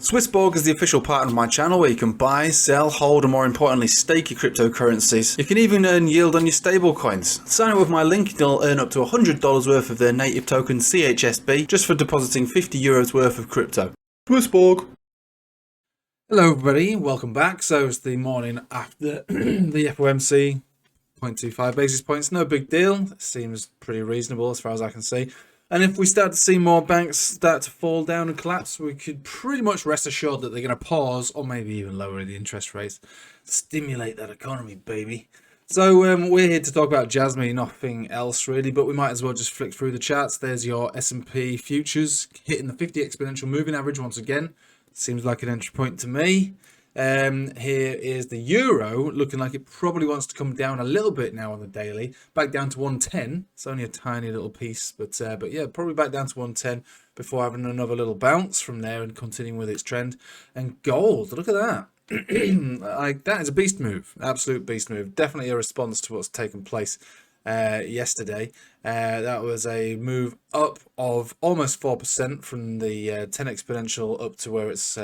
SwissBorg is the official partner of my channel where you can buy, sell, hold and more importantly stake your cryptocurrencies. You can even earn yield on your stablecoins. Sign up with my link and you'll earn up to $100 worth of their native token CHSB just for depositing €50 worth of crypto. SwissBorg. Hello everybody, welcome back. So it's the morning after the FOMC, 0.25 basis points, no big deal. It seems pretty reasonable as far as I can see. And if we start to see more banks start to fall down and collapse, we could pretty much rest assured that they're going to pause or maybe even lower the interest rates. Stimulate that economy, baby. So we're here to talk about JASMY, nothing else really, but we might as well just flick through the charts. There's your S&P Futures hitting the 50 exponential moving average once again. Seems like an entry point to me. Here is the euro looking like it probably wants to come down a little bit now on the daily, back down to 110. It's only a tiny little piece, but yeah, probably back down to 110 before having another little bounce from there and continuing with its trend. And gold, look at that. Like, that is a beast move, absolute beast move. Definitely a response to what's taken place yesterday. That was a move up of almost 4% from the 10 exponential up to where it's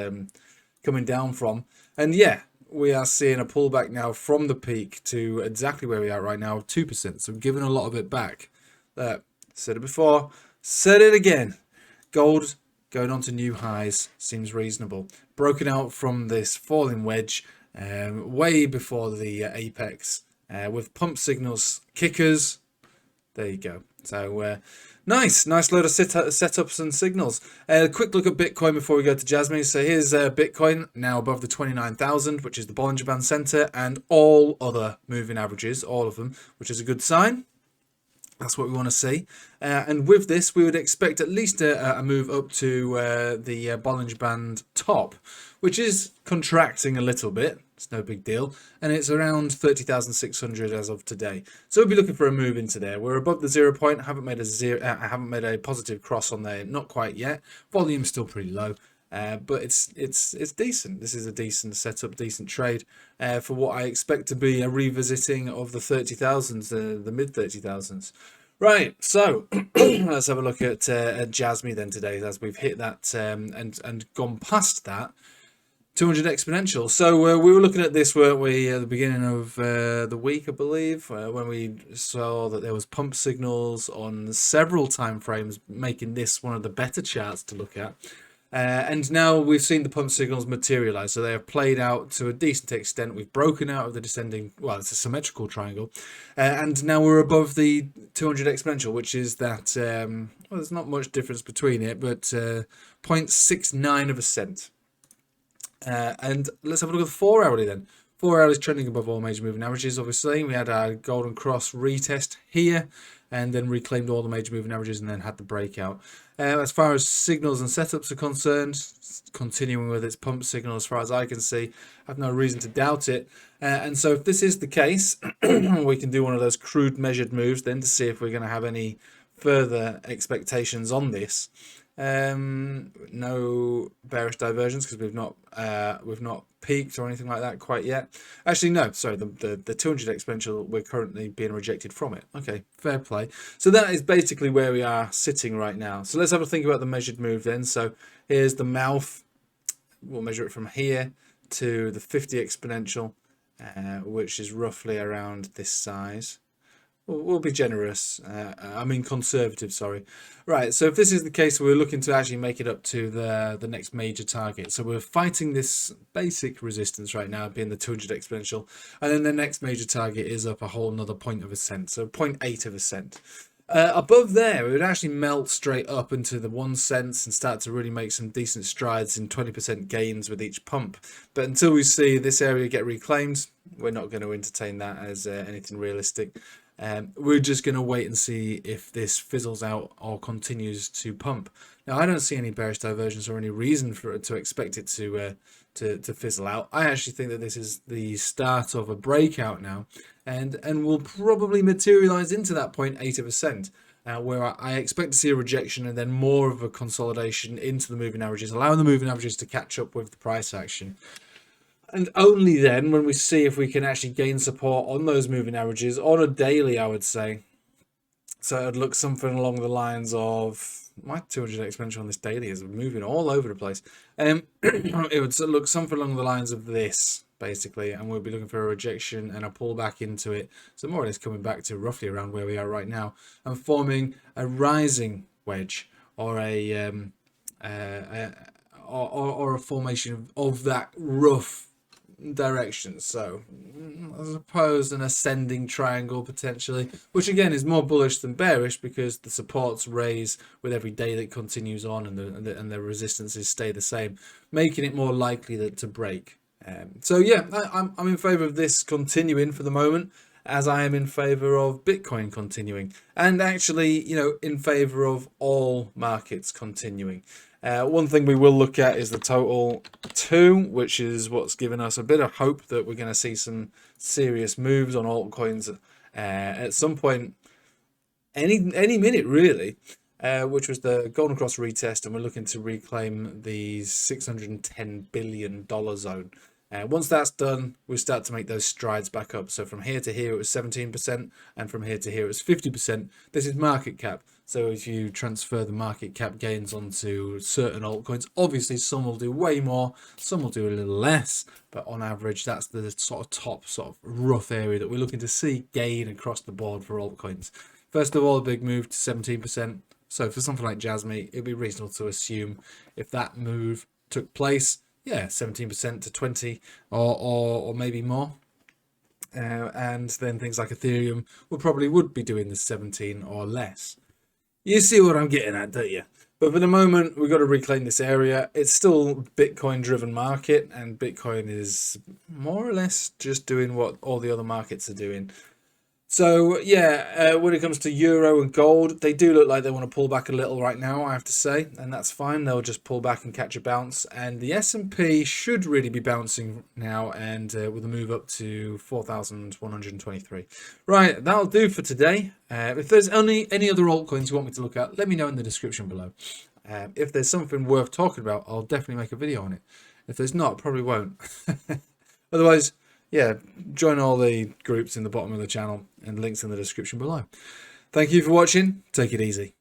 coming down from. And yeah, we are seeing a pullback now from the peak to exactly where we are right now, 2%. So we've given a lot of it back. Said it before, said it again. Gold going on to new highs seems reasonable. Broken out from this falling wedge way before the apex with pump signals, kickers. There you go. So nice load of setups and signals. A quick look at Bitcoin before we go to JASMY. So here's Bitcoin now above the 29,000, which is the Bollinger Band center, and all other moving averages, all of them, which is a good sign. That's what we want to see. And with this, we would expect at least a move up to the Bollinger Band top, which is contracting a little bit. It's no big deal. And it's around 30,600 as of today. So we'll be looking for a move into there. We're above the 0 point. I haven't made a positive cross on there. Not quite yet. Volume's still pretty low. But it's decent. This is a decent setup, decent trade for what I expect to be a revisiting of the 30,000s, the mid 30,000s. Right, so let's have a look at JASMY then today, as we've hit that and gone past that 200 exponential. So we were looking at this, weren't we, at the beginning of the week, I believe, when we saw that there was pump signals on several time frames, making this one of the better charts to look at. And now we've seen the pump signals materialize, so they have played out to a decent extent. We've broken out of the descending, well, it's a symmetrical triangle, and now we're above the 200 exponential, which is that, well, there's not much difference between it, but 0.69 of a cent. And let's have a look at the 4 hourly then. 4 hours trending above all major moving averages, obviously. We had our golden cross retest here and then reclaimed all the major moving averages and then had the breakout. As far as signals and setups are concerned, continuing with its pump signal as far as I can see, I have no reason to doubt it. And so if this is the case, we can do one of those crude measured moves then to see if we're going to have any further expectations on this. No bearish divergence because we've not peaked or anything like that quite yet. Actually, no, sorry, the 200 exponential, we're currently being rejected from it. Okay, fair play. So that is basically where we are sitting right now. So let's have a think about the measured move then. So here's the mouth. We'll measure it from here to the 50 exponential, which is roughly around this size. We'll be generous. I mean conservative, sorry. Right, so if this is the case, we're looking to actually make it up to the next major target. So we're fighting this basic resistance right now, being the 200 exponential. And then the next major target is up a whole another 0.1 cent, so 0.8 of a cent. Above there, it would actually melt straight up into the 1 cent and start to really make some decent strides in 20% gains with each pump. But until we see this area get reclaimed, we're not going to entertain that as anything realistic. We're just going to wait and see if this fizzles out or continues to pump. Now, I don't see any bearish divergence or any reason for it to expect it to fizzle out. I actually think that this is the start of a breakout now, and will probably materialize into that 0.8 of a cent, where I expect to see a rejection and then more of a consolidation into the moving averages, allowing the moving averages to catch up with the price action. And only then, when we see if we can actually gain support on those moving averages on a daily, I would say. So it would look something along the lines of my 200 exponential on this daily is moving all over the place. It would look something along the lines of this, basically, and we'll be looking for a rejection and a pullback into it. So more or less coming back to roughly around where we are right now and forming a rising wedge or a formation of that rough direction. So I suppose an ascending triangle potentially, which again is more bullish than bearish because the supports raise with every day that continues on, and the resistances stay the same, making it more likely that to break. So yeah, I'm in favor of this continuing for the moment, as I am in favor of Bitcoin continuing, and actually, you know, in favor of all markets continuing. One thing we will look at is the total 2, which is what's given us a bit of hope that we're going to see some serious moves on altcoins at some point, any minute really, which was the Golden Cross retest, and we're looking to reclaim the $610 billion zone. Once that's done, we start to make those strides back up. So from here to here, it was 17%, and from here to here, it was 50%. This is market cap. So if you transfer the market cap gains onto certain altcoins, obviously some will do way more, some will do a little less, but on average, that's the sort of top, sort of rough area that we're looking to see gain across the board for altcoins. First of all, a big move to 17%. So for something like JASMY, it'd be reasonable to assume if that move took place, yeah, 17% to 20 or maybe more. And then things like Ethereum would be doing the 17 or less. You see what I'm getting at, don't you? But for the moment, we've got to reclaim this area. It's still Bitcoin driven market, and Bitcoin is more or less just doing what all the other markets are doing. So yeah, when it comes to euro and gold, they do look like they want to pull back a little right now, I have to say, and that's fine. They'll just pull back and catch a bounce, and the S&P should really be bouncing now, and with a move up to 4,123. Right, that'll do for today. If there's any other altcoins you want me to look at, let me know in the description below. If there's something worth talking about, I'll definitely make a video on it. If there's not, probably won't. Otherwise, yeah, join all the groups in the bottom of the channel and links in the description below. Thank you for watching. Take it easy.